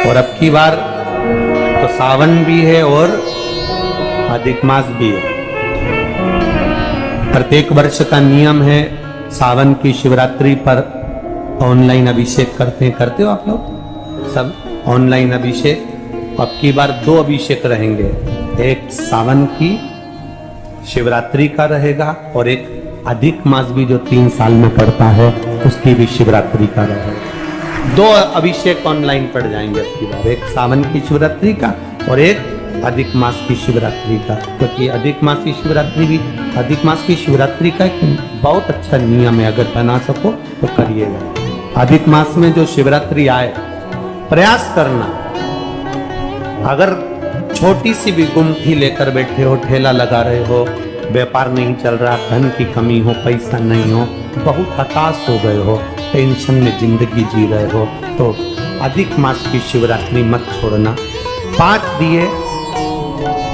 और अब की बार तो सावन भी है और अधिक मास भी है। प्रत्येक वर्ष का नियम है, सावन की शिवरात्रि पर ऑनलाइन अभिषेक करते हो आप लोग सब ऑनलाइन अभिषेक। अब की बार 2 अभिषेक रहेंगे, एक सावन की शिवरात्रि का रहेगा और एक अधिक मास भी जो 3 साल में पड़ता है उसकी भी शिवरात्रि का रहेगा। 2 अभिषेक ऑनलाइन पड़ जाएंगे अब की बार, एक सावन की शिवरात्रि का और एक अधिक मास की शिवरात्रि का। क्योंकि अधिक मास की शिवरात्रि का एक बहुत अच्छा नियम है, अगर बना सको तो करिएगा। अधिक मास में जो शिवरात्रि आए, प्रयास करना, अगर छोटी सी भी गुमठी लेकर बैठे हो, ठेला लगा रहे हो, व्यापार नहीं चल रहा, धन की कमी हो, पैसा नहीं हो, बहुत हताश हो गए हो, टेंशन में जिंदगी जी रहे हो, तो अधिक मास की शिवरात्रि मत छोड़ना। 5 दिए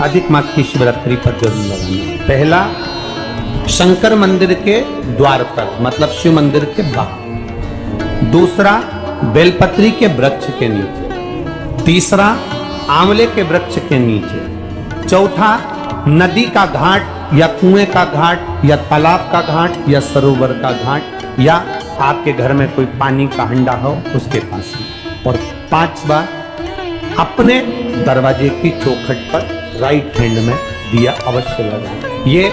अधिक मास की शिवरात्रि पर जरूर लगाना। पहला शंकर मंदिर के द्वार पर, मतलब शिव मंदिर के बाहर। दूसरा बेलपत्री के वृक्ष के नीचे। तीसरा आंवले के वृक्ष के नीचे। चौथा नदी का घाट या कुएं का घाट या तालाब का घाट या सरोवर का घाट या आपके घर में कोई पानी का हंडा हो उसके पास। और 5वां अपने दरवाजे की चौखट पर राइट हैंड में दिया अवश्य लगाएं। ये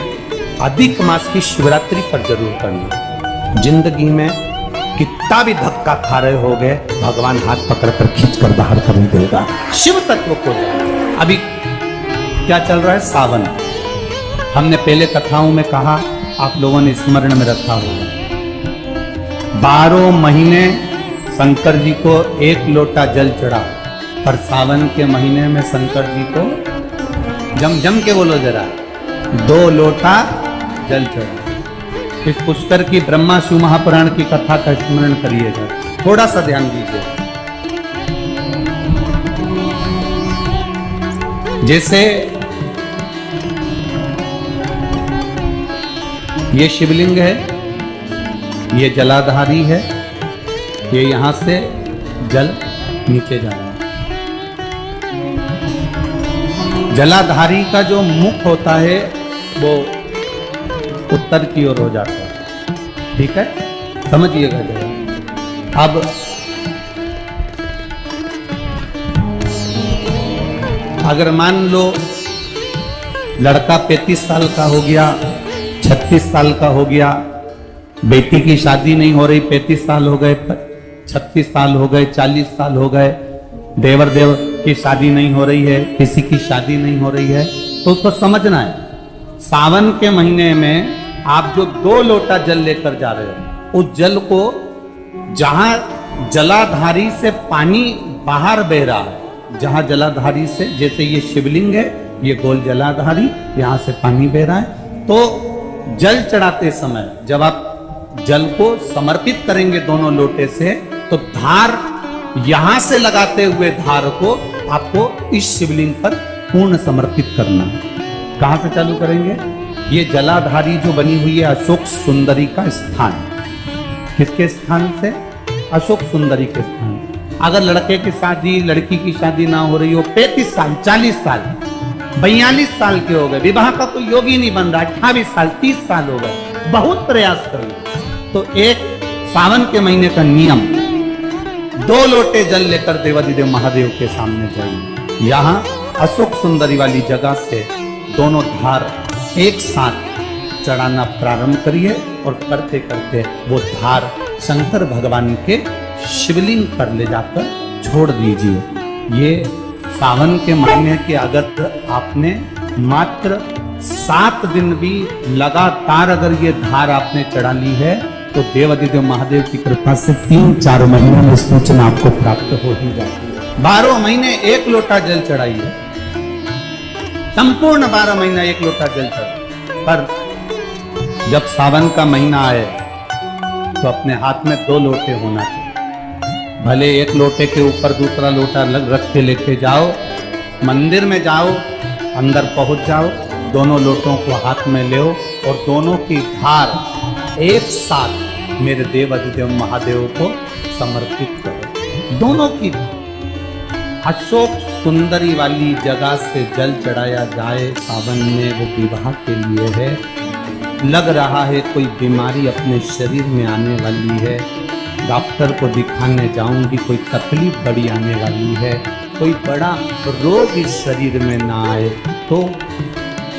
अधिक मास की शिवरात्रि पर जरूर करना। जिंदगी में कितना भी धक्का खा रहे हो गए, भगवान हाथ पकड़कर खींचकर बाहर कर देगा। शिव तत्व को अभी क्या चल रहा है, सावन। हमने पहले कथाओं में कहा, आप लोगों ने स्मरण में रखा होगा, 12 महीने शंकर जी को 1 लोटा जल चढ़ा, पर सावन के महीने में शंकर जी को जम के बोलो जरा, 2 लोटा जल चढ़ा। इस पुष्कर की ब्रह्मा शिव महापुराण की कथा का स्मरण करिएगा, थोड़ा सा ध्यान दीजिए। जैसे ये शिवलिंग है, ये जलाधारी है, ये यहां से जल नीचे जा रहा है। जलाधारी का जो मुख होता है वो उत्तर की ओर हो जाता है, ठीक है, समझिएगा जरा। अब अगर मान लो लड़का 35 साल का हो गया, 36 साल का हो गया, बेटी की शादी नहीं हो रही, 35 साल हो गए, 36 साल हो गए, 40 साल हो गए, देवर की शादी नहीं हो रही है, किसी की शादी नहीं हो रही है, तो उसको समझना है, सावन के महीने में आप जो 2 लोटा जल लेकर जा रहे हो, उस जल को जहां जलाधारी से पानी बाहर बह रहा है, जहां जलाधारी से, जैसे ये शिवलिंग है, ये गोल जलाधारी, यहां से पानी बह रहा है, तो जल चढ़ाते समय जब आप जल को समर्पित करेंगे दोनों लोटे से, तो धार यहां से लगाते हुए धार को आपको इस शिवलिंग पर पूर्ण समर्पित करना है। कहां से चालू करेंगे? ये जलाधारी जो बनी हुई है अशोक सुंदरी का स्थान, किसके स्थान से? अशोक सुंदरी के स्थान। अगर लड़के की शादी, लड़की की शादी ना हो रही हो, 35 साल, 40 साल, 42 साल के हो गए, विवाह का कोई योग ही नहीं बन रहा, 28 साल, 30 साल हो गए, बहुत प्रयास करिए, तो एक सावन के महीने का नियम, 2 लोटे जल लेकर देवाधिदेव महादेव के सामने जाइए। यहाँ अशोक सुंदरी वाली जगह से दोनों धार एक साथ चढ़ाना प्रारंभ करिए और करते करते वो धार शंकर भगवान के शिवलिंग पर ले जाकर छोड़ दीजिए। ये सावन के महीने के अगर आपने मात्र 7 दिन भी लगातार अगर ये धार आपने चढ़ा ली है, तो देवाधिदेव महादेव की कृपा से 3-4 महीने में सूचना आपको प्राप्त हो ही जाती है। 12 महीने 1 लोटा जल चढ़ाइए, संपूर्ण 12 महीना 1 लोटा जल चढ़ाइए। पर जब सावन का महीना आए तो अपने हाथ में 2 लोटे होना चाहिए। भले 1 लोटे के ऊपर दूसरा लोटा रख के लेके जाओ, मंदिर में जाओ, अंदर पहुंच जाओ, दोनों लोटों को हाथ में ले और दोनों की धार एक साथ मेरे देवाधिदेव महादेव को समर्पित करो। दोनों की अशोक सुंदरी वाली जगह से जल चढ़ाया जाए सावन में, वो विवाह के लिए है। लग रहा है कोई बीमारी अपने शरीर में आने वाली है, डॉक्टर को दिखाने जाऊंगी, कोई तकलीफ बड़ी आने वाली है, कोई बड़ा रोग इस शरीर में ना आए, तो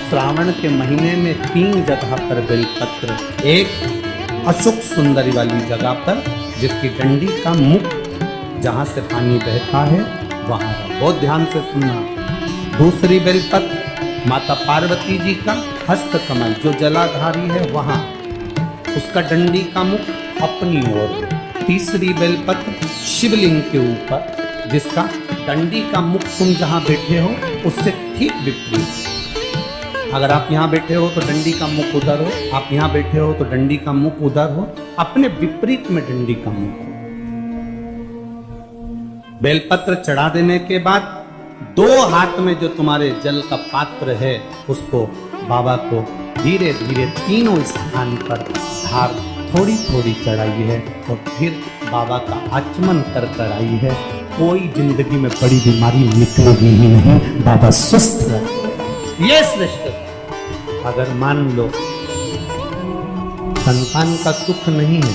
श्रावण के महीने में 3 जगह पर बेलपत्र, एक अशोक सुंदरी वाली जगह पर जिसकी डंडी का मुख जहां से पानी बहता है वहां, बहुत ध्यान से सुनना। दूसरी बेलपत्र माता पार्वती जी का हस्त कमल जो जलाधारी है वहां, उसका डंडी का मुख अपनी ओर। तीसरी बेलपत्र शिवलिंग के ऊपर जिसका डंडी का मुख तुम जहां बैठे हो उससे ठीक विपरीत। अगर आप यहां बैठे हो तो डंडी का मुख उधर हो, आप यहां बैठे हो तो डंडी का मुख उधर हो, अपने विपरीत में डंडी का मुख हो। बेलपत्र चढ़ा देने के बाद 2 हाथ में जो तुम्हारे जल का पात्र है उसको बाबा को धीरे धीरे तीनों स्थान पर धार थोड़ी थोड़ी चढ़ाई है और फिर बाबा का आचमन कर कर आई है। कोई जिंदगी में बड़ी बीमारी निकलेगी ही नहीं, बाबा स्वस्थ रहेगा। ये श्रेष्ठ। अगर मान लो संतान का सुख नहीं है,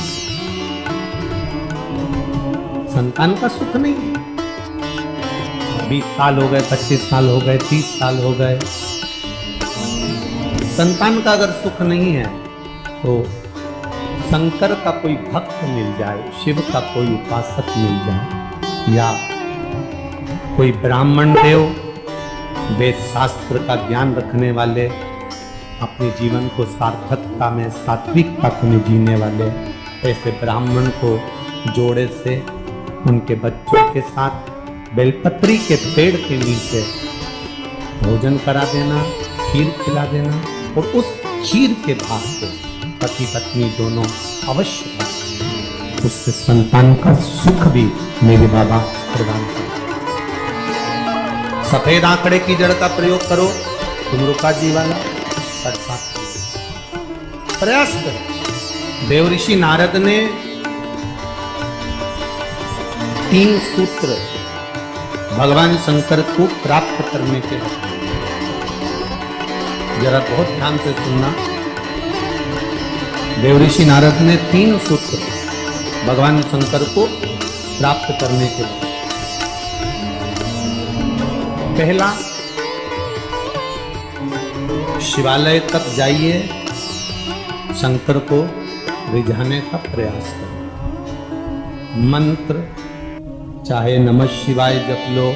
संतान का सुख नहीं है, 20 साल हो गए, 25 साल हो गए, 30 साल हो गए, संतान का अगर सुख नहीं है तो शंकर का कोई भक्त मिल जाए, शिव का कोई उपासक मिल जाए, या कोई ब्राह्मण देव वेद शास्त्र का ज्ञान रखने वाले, अपने जीवन को सार्थकता में सात्विकता में जीने वाले, ऐसे ब्राह्मण को जोड़े से उनके बच्चों के साथ बेलपत्री के पेड़ के नीचे भोजन करा देना, खीर खिला देना, और उस खीर के भाग को पति पत्नी दोनों अवश्य खाएं। उससे संतान का सुख भी मेरे बाबा प्रदान करें। सफेद आंकड़े की जड़ का प्रयोग करो, तुमरुका जी वाला प्रयास करो। देव ऋषि नारद ने 3 सूत्र भगवान शंकर को प्राप्त करने के लिए, जरा बहुत ध्यान से सुनना। देव ऋषि नारद ने 3 सूत्र भगवान शंकर को प्राप्त करने के लिए। पहला, शिवालय तक जाइए, शंकर को रिझाने का प्रयास करो। मंत्र चाहे नमः शिवाय जप लो,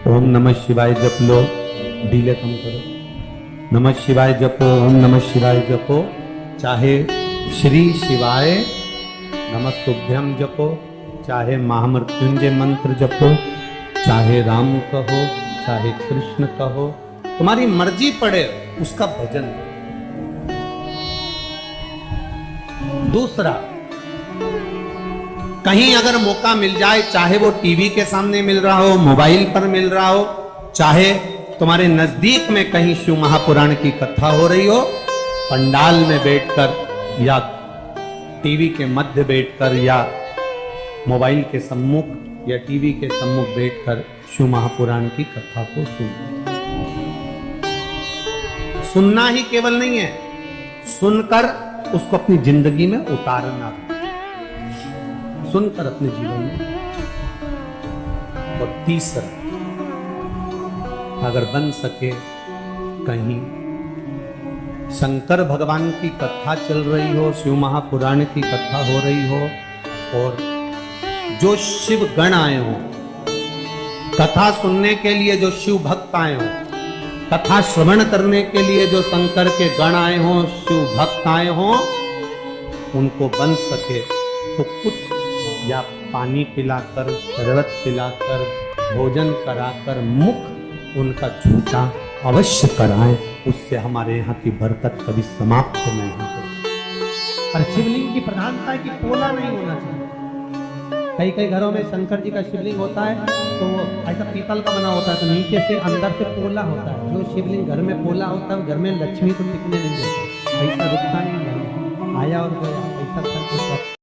ओम नमः शिवाय जप लो, डीले कम करो, नमः शिवाय जपो, ओम नमः शिवाय जपो, चाहे श्री शिवाय नमस्तुभ्यम जपो, चाहे महामृत्युंजय मंत्र जपो, चाहे राम कहो, चाहे कृष्ण कहो, तुम्हारी मर्जी पड़े उसका भजन करो। दूसरा, कहीं अगर मौका मिल जाए, चाहे वो टीवी के सामने मिल रहा हो, मोबाइल पर मिल रहा हो, चाहे तुम्हारे नजदीक में कहीं शिव महापुराण की कथा हो रही हो, पंडाल में बैठकर या टीवी के मध्य बैठकर या मोबाइल के सम्मुख या टीवी के सम्मुख बैठकर शिव महापुराण की कथा को सुनना ही केवल नहीं है, सुनकर उसको अपनी जिंदगी में उतारना, सुनकर अपने जीवन में। और तीसरा, अगर बन सके कहीं शंकर भगवान की कथा चल रही हो, शिव महापुराण की कथा हो रही हो, और जो शिव गण आए हो कथा सुनने के लिए, जो शिव भक्त आए हो कथा श्रवण करने के लिए, जो शंकर के गण आए हो, शिव भक्त आए हो, उनको बन सके तो कुछ या पानी पिलाकर, शरबत पिलाकर, भोजन कराकर, मुख उनका झूठा अवश्य कराएं, उससे हमारे यहाँ की बरकत कभी समाप्त नहीं होगी। और शिवलिंग की प्रधानता है कि पोला नहीं होना चाहिए। कई कई घरों में शंकर जी का शिवलिंग होता है तो वो ऐसा पीतल का बना होता है, तो नीचे से अंदर से पोला होता है। जो शिवलिंग घर में पोला होता है घर में लक्ष्मी को टिकने नहीं देता, ऐसा रुकता नहीं, आया और गया, ऐसा